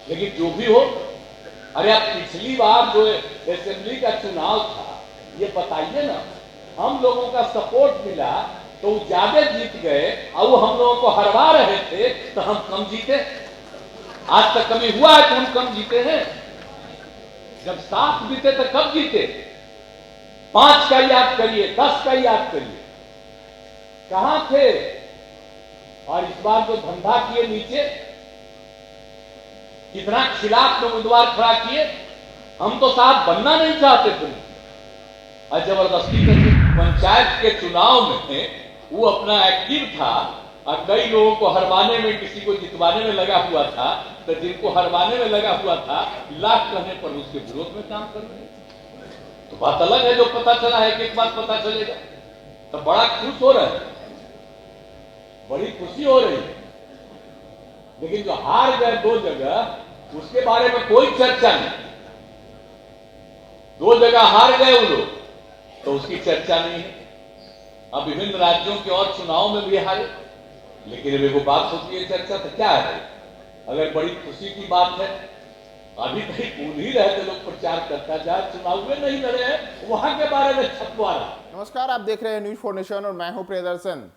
लेकिन जो भी हो, अरे अब पिछली बार जो असेंबली का चुनाव था, ये बताइए ना, हम लोगों का सपोर्ट मिला तो वो ज्यादा जीत गए, और वो हम लोगों को हरवा रहे थे तो हम कम जीते। आज तक कभी हुआ है कि हम कम जीते हैं? जब 7 जीते तो कब जीते? 5 का याद करिए, 10 का याद करिए, कहां थे? और इस बार जो धंधा किए नीचे, कितना खिलाफ में उम्मीदवार खड़ा किए। हम तो साथ बनना नहीं चाहते थे, और जबरदस्ती करके पंचायत के चुनाव में वो अपना एक्टिव था, और कई लोगों को हरवाने में, किसी को जितवाने में लगा हुआ था। तो जिनको हरवाने में लगा हुआ था, लाख कहने पर उसके विरोध में काम कर रहे। तो बात अलग है जो पता चला है, एक बात पता चलेगा तो बड़ा खुश हो रहे हैं, बड़ी खुशी हो रही है। लेकिन जो हार गए 2 जगह, उसके बारे में कोई चर्चा नहीं। 2 जगह हार गए वो लोग, तो उसकी चर्चा नहीं है। अब विभिन्न राज्यों के और चुनाव में भी हारे, लेकिन अब वो बात होती है चर्चा, तो क्या है? अगर बड़ी खुशी की बात है, अभी कहीं भूल ही रहे थे लोग, प्रचार करता जाए, चुनाव में नहीं लड़े हैं वहां के बारे में छपवा रहा। नमस्कार, आप देख रहे हैं न्यूज 4 नेशन और मैं हूं प्रियदर्शन।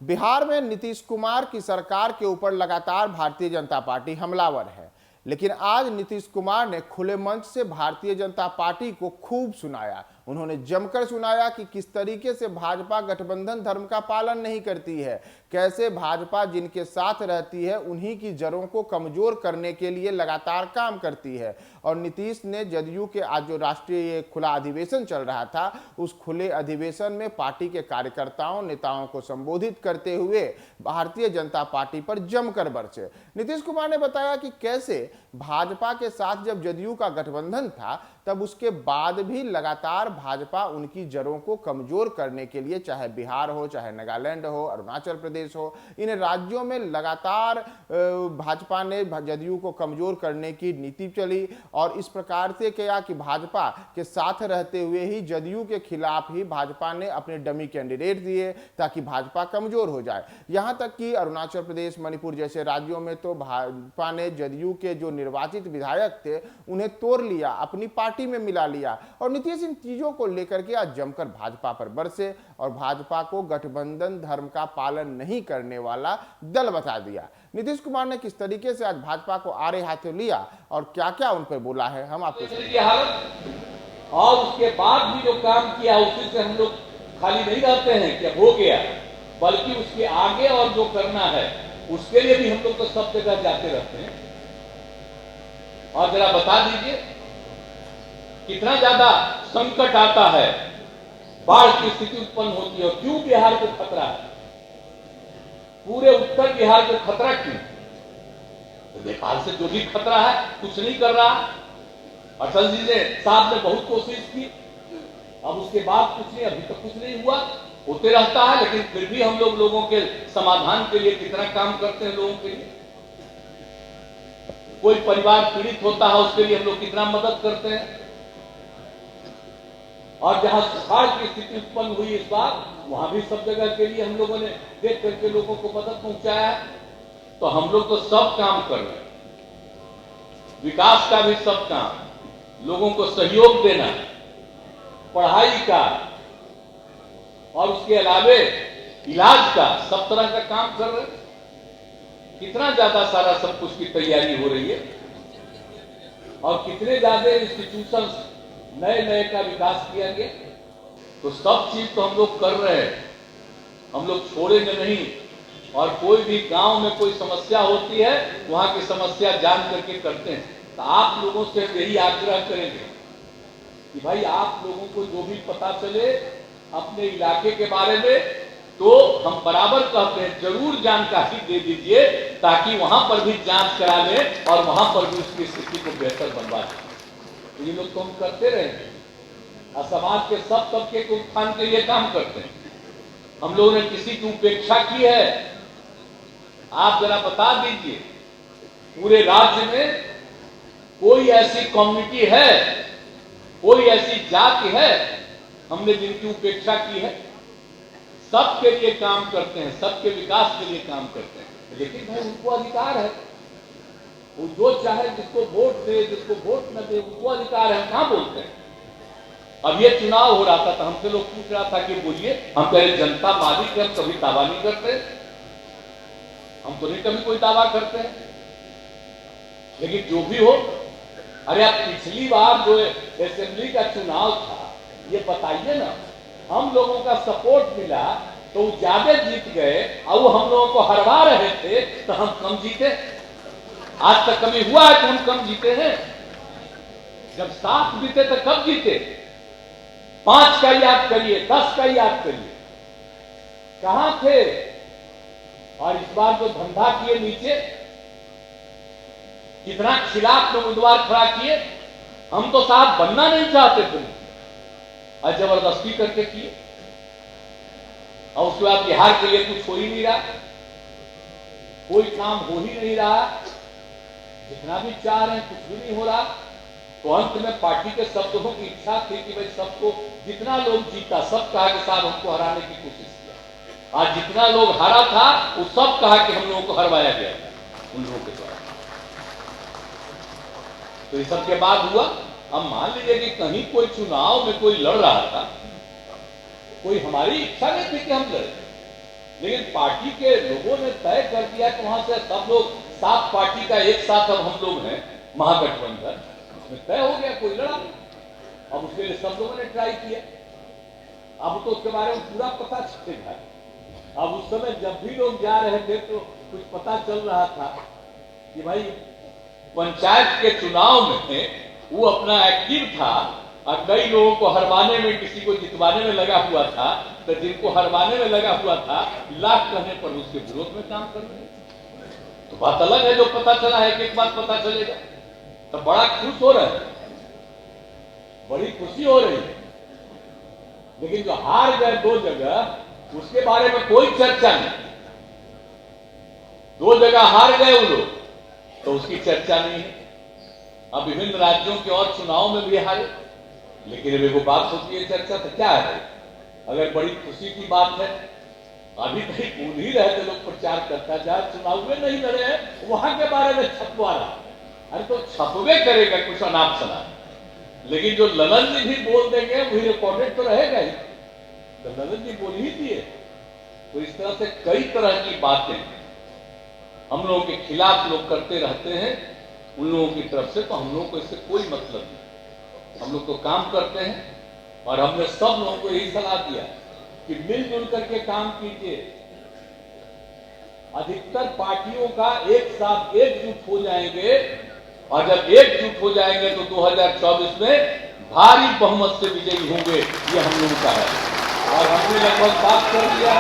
बिहार में नीतीश कुमार की सरकार के ऊपर लगातार भारतीय जनता पार्टी हमलावर है, लेकिन आज नीतीश कुमार ने खुले मंच से भारतीय जनता पार्टी को खूब सुनाया। उन्होंने जमकर सुनाया कि किस तरीके से भाजपा गठबंधन धर्म का पालन नहीं करती है, कैसे भाजपा जिनके साथ रहती है उन्हीं की जड़ों को कमजोर करने के लिए लगातार काम करती है। और नीतीश ने जदयू के आज जो राष्ट्रीय खुला अधिवेशन चल रहा था, उस खुले अधिवेशन में पार्टी के कार्यकर्ताओं नेताओं को संबोधित करते हुए भारतीय जनता पार्टी पर जमकर बरसे। नीतीश कुमार ने बताया कि कैसे भाजपा के साथ जब जदयू का गठबंधन था, तब उसके बाद भी लगातार भाजपा उनकी जड़ों को कमजोर करने के लिए, चाहे बिहार हो, चाहे नागालैंड हो, अरुणाचल प्रदेश हो, इन राज्यों में लगातार भाजपा ने जदयू को कमजोर करने की नीति चली। और इस प्रकार से किया कि भाजपा के साथ रहते हुए ही जदयू के खिलाफ ही भाजपा ने अपने डमी कैंडिडेट दिए, ताकि भाजपा कमजोर हो जाए। यहां तक कि अरुणाचल प्रदेश, मणिपुर जैसे राज्यों में तो भाजपा ने जदयू के जो निर्वाचित विधायक थे उन्हें तोड़ लिया, अपनी पार्टी में मिला लिया। और नीतीश इन चीजों को लेकर के आज जमकर भाजपा पर बरसे और भाजपा को गठबंधन धर्म का पालन नहीं करने वाला दल बता दिया। नीतीश कुमार ने किस तरीके से आज भाजपा को आड़े हाथों लिया और क्या क्या उन पर बोला है, हम आपको और उसके बाद भी जो काम किया, उसी से हम लोग खाली नहीं रहते हैं कि हो गया, बल्कि उसके आगे और जो करना है उसके लिए भी हम लोग तो सब जगह जाते रहते हैं। और जरा बता दीजिए, कितना ज्यादा संकट आता है, बाढ़ की स्थिति उत्पन्न होती है, क्यों बिहार को खतरा है? पूरे उत्तर बिहार को खतरा क्यों? तो नेपाल से जो भी खतरा है, कुछ नहीं कर रहा। अटल जी ने साहब ने बहुत कोशिश की, अब उसके बाद कुछ नहीं, अभी तक कुछ नहीं हुआ, होते रहता है। लेकिन फिर भी हम लोग लोगों के समाधान के लिए कितना काम करते हैं लोगों के लिए। कोई परिवार पीड़ित होता है, उसके लिए हम लोग कितना मदद करते हैं। और जहां सुखाड़ की स्थिति उत्पन्न हुई इस बार, वहां भी सब जगह के लिए हम लोगों ने देख करके लोगों को मदद पहुंचाया है। तो हम लोग तो सब काम कर रहे हैं, विकास का भी सब काम, लोगों को सहयोग देना, पढ़ाई का और उसके अलावे इलाज का, सब तरह का काम कर रहे हैं। कितना ज्यादा सारा सब कुछ की तैयारी हो रही है, और कितने ज्यादा इंस्टीट्यूशंस नए नए का विकास किया गया। तो सब चीज तो हम लोग कर रहे हैं, हम लोग छोड़ेंगे नहीं। और कोई भी गांव में कोई समस्या होती है, वहां की समस्या जान करके करते हैं। तो आप लोगों से यही आग्रह करेंगे कि भाई आप लोगों को जो भी पता चले अपने इलाके के बारे में, तो हम बराबर कहते हैं जरूर जानकारी दे दीजिए, ताकि वहां पर भी जांच करा लें और वहां पर भी उसकी स्थिति को बेहतर बनवा दें। तो ये लोग तो हम करते रहेंगे, और समाज के सब तबके के उत्थान के लिए काम करते हैं। हम लोगों ने किसी की उपेक्षा की है? आप जरा बता दीजिए, पूरे राज्य में कोई ऐसी कम्युनिटी है, कोई ऐसी जाति है हमने जिनकी उपेक्षा की है? सबके लिए काम करते हैं, सबके विकास के लिए काम करते हैं। लेकिन भाई उनको अधिकार है, वो जो चाहे जिसको वोट दे, जिसको वोट न दे, उनको अधिकार है। हम कहां बोलते हैं? अब ये चुनाव हो रहा था तो हमसे लोग पूछ रहा था कि बोलिए, हम कह रहे जनता मालिक है, हम कभी दावा नहीं करते, हम तो नहीं कभी कोई दावा करते हैं। लेकिन जो भी हो, अरे आप पिछली बार जो असेंबली का चुनाव था, ये बताइए ना, हम लोगों का सपोर्ट मिला तो वो ज्यादा जीत गए, और वो हम लोगों को हरवा रहे थे तो हम कम जीते। आज तक कभी हुआ है कि हम कम जीते हैं? जब 7 जीते तो कब जीते? 5 का याद करिए, 10 का याद करिए, कहां थे? और इस बार जो धंधा किए नीचे, कितना खिलाफ में उम्मीदवार खड़ा किए। हम तो साहब बनना नहीं चाहते थे और जबरदस्ती करके किए, और उसके बाद बिहार के लिए कुछ हो ही नहीं रहा, कोई काम हो ही नहीं रहा, जितना भी चाह रहे हैं कुछ भी नहीं हो रहा। तो अंत में पार्टी के सब लोगों की इच्छा थी कि भाई सबको, जितना लोग जीता सब कहा कि साहब हमको हराने की कोशिश किया, आज जितना लोग हारा था वो सब कहा कि हम लोगों को हरवाया गया था उन लोगों के द्वारा। तो इस सब के बाद हुआ, अब मान लीजिए कि कहीं कोई चुनाव में कोई लड़ रहा था, कोई हमारी इच्छा नहीं थी कि हम लड़े, लेकिन पार्टी के लोगों ने तय कर दिया कि वहां से सब लोग, 7 पार्टी का एक साथ अब हम लोग हैं महागठबंधन, उसमें तय हो गया, कोई लड़ा नहीं। अब उसके लिए सब लोगों ने ट्राई किया, अब तो उसके बारे में पूरा पता चलेगा। अब उस समय जब भी लोग जा रहे थे तो कुछ पता चल रहा था कि भाई पंचायत के चुनाव में वो अपना एक्टिव था, और कई लोगों को हरवाने में, किसी को जितवाने में लगा हुआ था, तो जिनको हरवाने में लगा हुआ था, लाख कहने पर उसके विरोध में काम कर रहे। तो बात अलग है, जो पता चला है कि एक बात पता चलेगा तो बड़ा खुश हो रहे हैं, बड़ी खुशी हो रही है। लेकिन जो हार गए 2 जगह, उसके बारे में कोई चर्चा नहीं। 2 जगह हार गए वो लोग, तो उसकी चर्चा नहीं है। अब विभिन्न राज्यों के और चुनाव में भी हारे, लेकिन अब वो बात होती है चर्चा, तो क्या है? अगर बड़ी खुशी की बात है, अभी तक बोल ही रहे थे लोग, प्रचार करता जा, चुनाव में नहीं लड़े हैं वहां के बारे में छपवा रहा। अरे तो छपवे करेगा कुछ अनाप शनाप, लेकिन जो ललन जी भी बोल देंगे वही रिकॉर्डेड तो रहेगा ही। तो ललन जी बोल ही दिए। तो इस तरह से कई तरह की बातें हम लोगों के खिलाफ लोग करते रहते हैं, उन लोगों की तरफ से। तो हम लोगों को इससे कोई मतलब नहीं, हम लोग तो काम करते हैं, और हमने सब लोगों को यही सलाह दिया कि मिलजुल करके काम कीजिए। अधिकतर पार्टियों का एक साथ एकजुट हो जाएंगे, और जब एकजुट हो जाएंगे तो 2024 में भारी बहुमत से विजयी होंगे, ये हम लोगों का है। और हमने लगभग बात कर दिया।